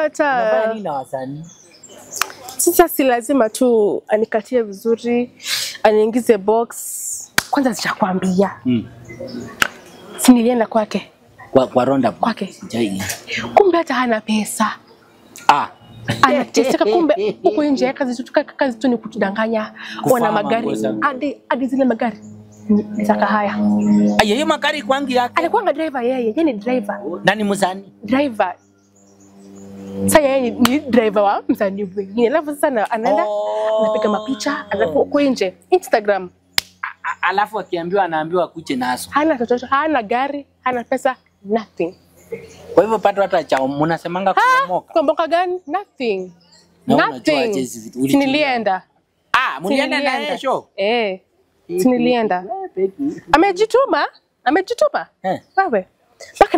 Unafanya nini na wasanii? Sasa si lazima tu anikatie vizuri, aniingize box. Kwanza sijakwambia. Si nilienda kwake. Kwa Ronda kwake. Jai. Kumbe hata hana pesa. Anateseka kumbe huko nje kazi tu ni kutudanganya. Wana magari. Hadi zile magari. Saka haya. Yeye magari kwangi yake. Alikuwa driver yeye ni driver. Nani msanii? Driver. Sasa yeye ni driver wa msanii mwingine. Alafu sasa anaenda anapiga mapicha, alafu huko nje Instagram. Alafu akiambiwa anaambiwa kuche naso. Hana chochote, hana gari, hana pesa, nothing. Kwa hivyo pato hata cha mnasemanga kuomoka. Kuomoka gani? Nothing. Nothing. Nilienda. Mlienda na yeye show? Nilienda. Amejituma? Wewe.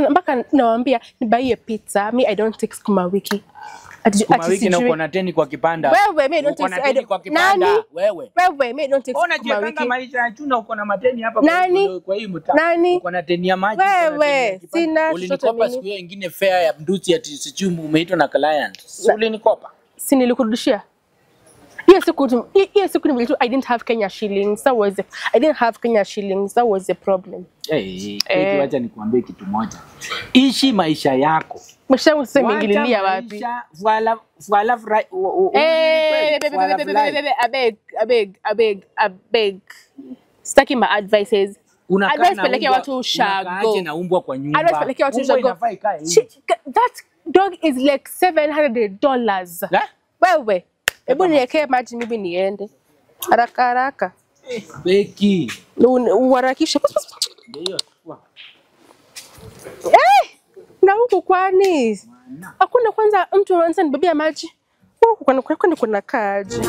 Mpaka nawaambia nibaie pizza. Me I don't take sukuma wiki. Sukuma wiki na uko na 10 kwa kipanda. Wewe me don't take 10 kwa kipanda. Wewe me don't take sukuma wiki. Ona maisha ya chuna uko na mateni hapa kwa hii mtaa. Uko na 10 ya maji. Wewe sina ulinikopa siku nyingine fair ya mduti ati sichumu umeitwa na client. Ulinikopa. Si nilikurudishia. Yes, I didn't have Kenya shillings. I didn't have Kenya shillings. That was the problem. Acha nikuambie kitu moja. Ishi maisha yako. Maisha yangu sasa imingililia wapi? Abeg. Sitaki my advices. Advice pelekea watu ushago. Na umbwa kwa nyumba. Advice pelekea watu ushago. That dog is like $700. Wewe. Hebu niwekee maji mimi niende. Haraka. Beki. Uharakishe. Na huku kwani? Hakuna kwanza mtu anaanza nibebea maji. Huku kwani kuna kaji.